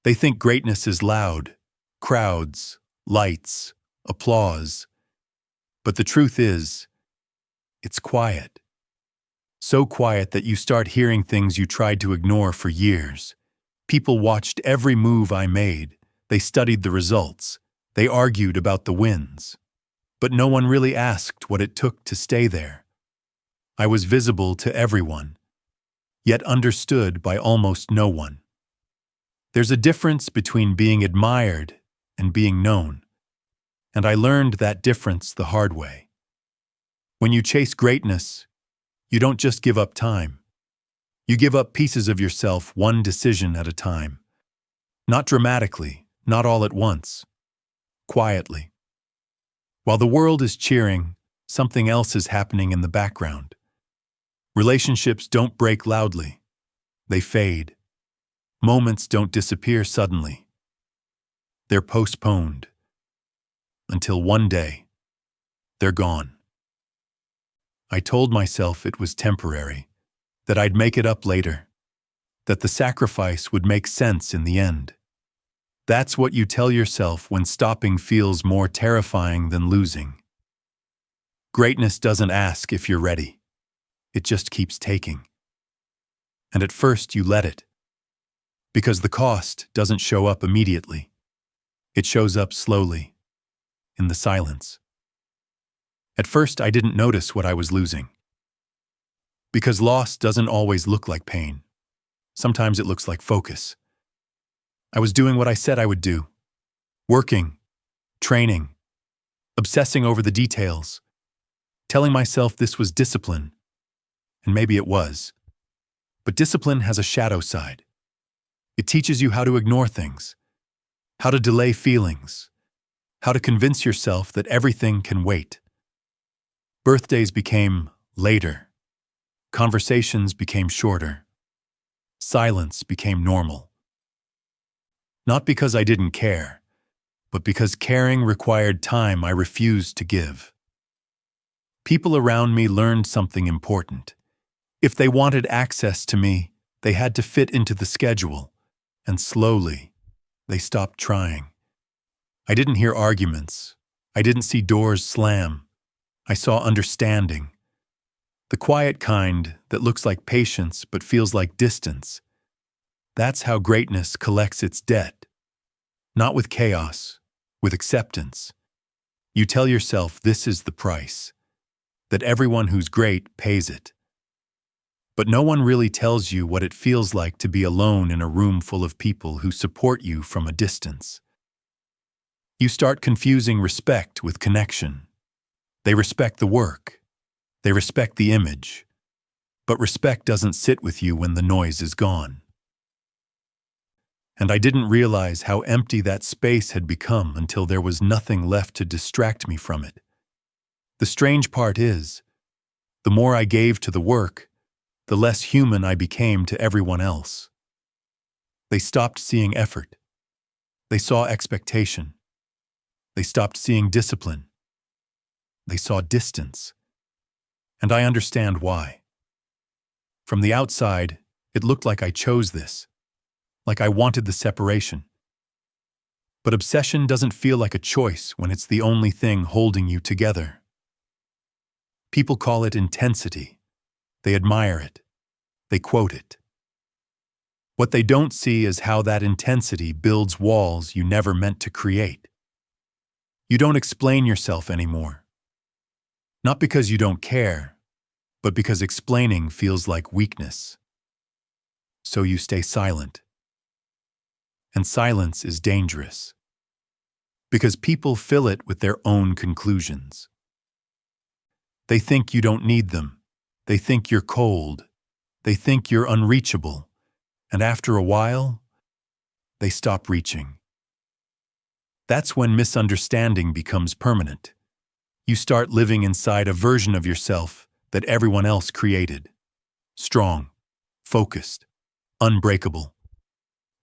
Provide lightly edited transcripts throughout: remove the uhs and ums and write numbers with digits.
They think greatness is loud, crowds, lights, applause. But the truth is, it's quiet. So quiet that you start hearing things you tried to ignore for years. People watched every move I made. They studied the results. They argued about the wins. But no one really asked what it took to stay there. I was visible to everyone, yet understood by almost no one. There's a difference between being admired and being known, and I learned that difference the hard way. When you chase greatness, you don't just give up time. You give up pieces of yourself one decision at a time. Not dramatically, not all at once. Quietly. While the world is cheering, something else is happening in the background. Relationships don't break loudly. They fade. Moments don't disappear suddenly. They're postponed. Until one day, they're gone. I told myself it was temporary, that I'd make it up later, that the sacrifice would make sense in the end. That's what you tell yourself when stopping feels more terrifying than losing. Greatness doesn't ask if you're ready. It just keeps taking. And at first you let it. Because the cost doesn't show up immediately. It shows up slowly, in the silence. At first I didn't notice what I was losing. Because loss doesn't always look like pain. Sometimes it looks like focus. I was doing what I said I would do. Working, training, obsessing over the details, telling myself this was discipline. And maybe it was. But discipline has a shadow side. It teaches you how to ignore things, how to delay feelings, how to convince yourself that everything can wait. Birthdays became later. Conversations became shorter. Silence became normal. Not because I didn't care, but because caring required time I refused to give. People around me learned something important. If they wanted access to me, they had to fit into the schedule, and slowly, they stopped trying. I didn't hear arguments. I didn't see doors slam. I saw understanding. The quiet kind that looks like patience but feels like distance. That's how greatness collects its debt. Not with chaos, with acceptance. You tell yourself this is the price, that everyone who's great pays it. But no one really tells you what it feels like to be alone in a room full of people who support you from a distance. You start confusing respect with connection. They respect the work. They respect the image. But respect doesn't sit with you when the noise is gone. And I didn't realize how empty that space had become until there was nothing left to distract me from it. The strange part is, the more I gave to the work, the less human I became to everyone else. They stopped seeing effort. They saw expectation. They stopped seeing discipline. They saw distance. And I understand why. From the outside, it looked like I chose this, like I wanted the separation. But obsession doesn't feel like a choice when it's the only thing holding you together. People call it intensity. They admire it. They quote it. What they don't see is how that intensity builds walls you never meant to create. You don't explain yourself anymore. Not because you don't care, but because explaining feels like weakness. So you stay silent. And silence is dangerous. Because people fill it with their own conclusions. They think you don't need them. They think you're cold. They think you're unreachable. And after a while, they stop reaching. That's when misunderstanding becomes permanent. You start living inside a version of yourself that everyone else created. Strong, focused, unbreakable.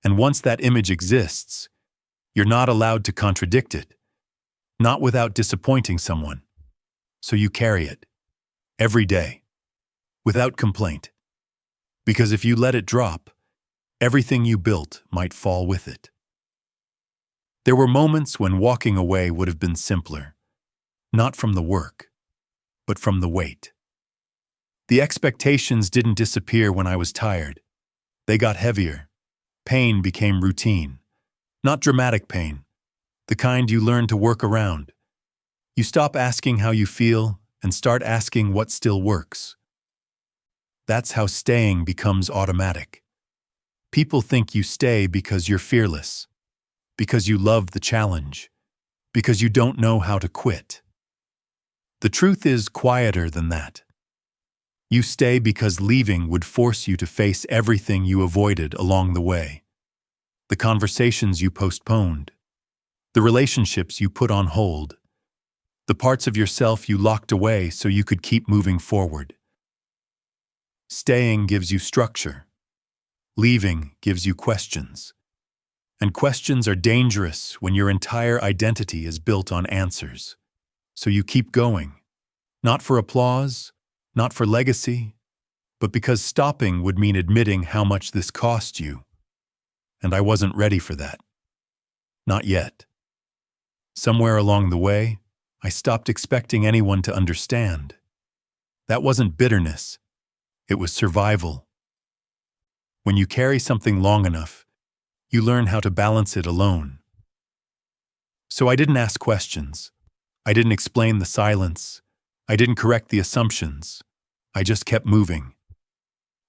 And once that image exists, you're not allowed to contradict it. Not without disappointing someone. So you carry it. Every day. Without complaint. Because if you let it drop, everything you built might fall with it. There were moments when walking away would have been simpler, not from the work, but from the weight. The expectations didn't disappear when I was tired. They got heavier. Pain became routine. Not dramatic pain, the kind you learn to work around. You stop asking how you feel and start asking what still works. That's how staying becomes automatic. People think you stay because you're fearless, because you love the challenge, because you don't know how to quit. The truth is quieter than that. You stay because leaving would force you to face everything you avoided along the way. The conversations you postponed, the relationships you put on hold, the parts of yourself you locked away so you could keep moving forward. Staying gives you structure. Leaving gives you questions. And questions are dangerous when your entire identity is built on answers. So you keep going, not for applause, not for legacy, but because stopping would mean admitting how much this cost you. And I wasn't ready for that. Not yet. Somewhere along the way, I stopped expecting anyone to understand. That wasn't bitterness. It was survival. When you carry something long enough, you learn how to balance it alone. So I didn't ask questions. I didn't explain the silence. I didn't correct the assumptions. I just kept moving.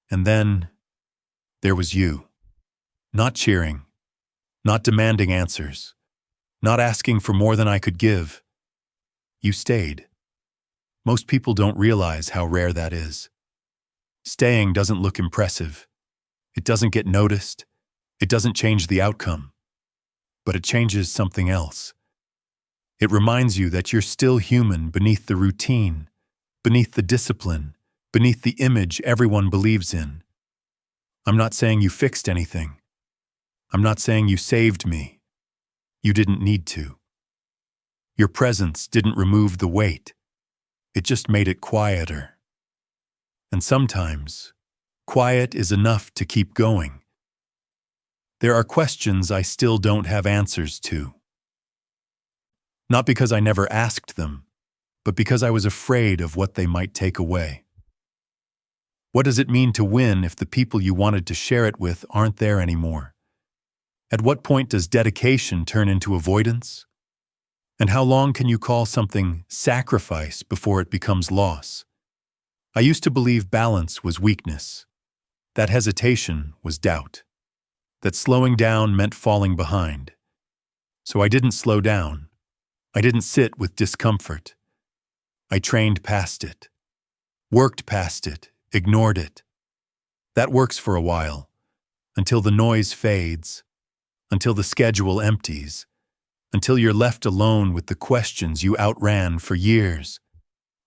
And then, there was you. Not cheering. Not demanding answers. Not asking for more than I could give. You stayed. Most people don't realize how rare that is. Staying doesn't look impressive. It doesn't get noticed. It doesn't change the outcome. But it changes something else. It reminds you that you're still human beneath the routine, beneath the discipline, beneath the image everyone believes in. I'm not saying you fixed anything. I'm not saying you saved me. You didn't need to. Your presence didn't remove the weight. It just made it quieter. And sometimes, quiet is enough to keep going. There are questions I still don't have answers to. Not because I never asked them, but because I was afraid of what they might take away. What does it mean to win if the people you wanted to share it with aren't there anymore? At what point does dedication turn into avoidance? And how long can you call something sacrifice before it becomes loss? I used to believe balance was weakness, that hesitation was doubt, that slowing down meant falling behind. So I didn't slow down. I didn't sit with discomfort. I trained past it, worked past it, ignored it. That works for a while, until the noise fades, until the schedule empties, until you're left alone with the questions you outran for years.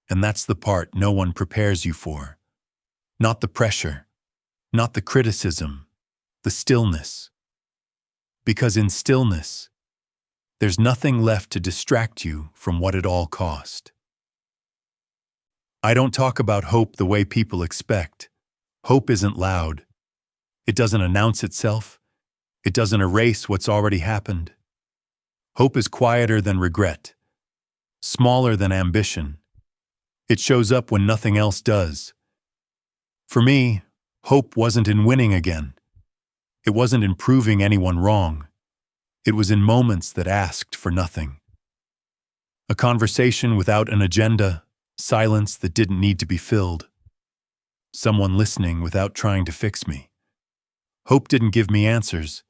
And that's the part no one prepares you for. Not the pressure, not the criticism, the stillness. Because in stillness, there's nothing left to distract you from what it all cost. I don't talk about hope the way people expect. Hope isn't loud. It doesn't announce itself. It doesn't erase what's already happened. Hope is quieter than regret, smaller than ambition. It shows up when nothing else does. For me, hope wasn't in winning again. It wasn't in proving anyone wrong. It was in moments that asked for nothing. A conversation without an agenda, silence that didn't need to be filled. Someone listening without trying to fix me. Hope didn't give me answers.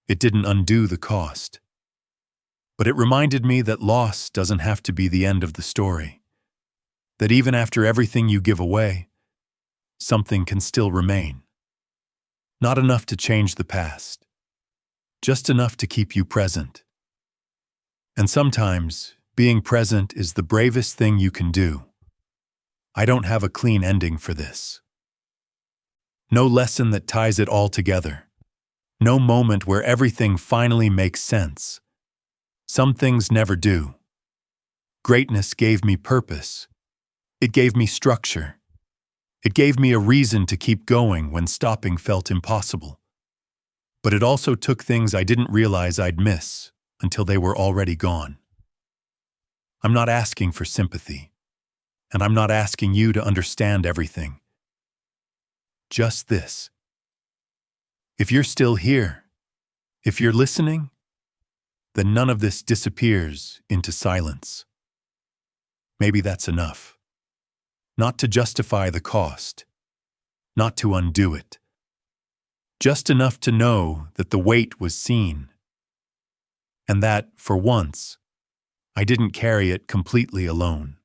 It didn't undo the cost. But it reminded me that loss doesn't have to be the end of the story. That even after everything you give away, something can still remain. Not enough to change the past, just enough to keep you present. And sometimes, being present is the bravest thing you can do. I don't have a clean ending for this. No lesson that ties it all together. No moment where everything finally makes sense. Some things never do. Greatness gave me purpose. It gave me structure. It gave me a reason to keep going when stopping felt impossible. But it also took things I didn't realize I'd miss, until they were already gone. I'm not asking for sympathy, and I'm not asking you to understand everything. Just this. If you're still here, if you're listening, then none of this disappears into silence. Maybe that's enough. Not to justify the cost, not to undo it. Just enough to know that the weight was seen, and that, for once, I didn't carry it completely alone.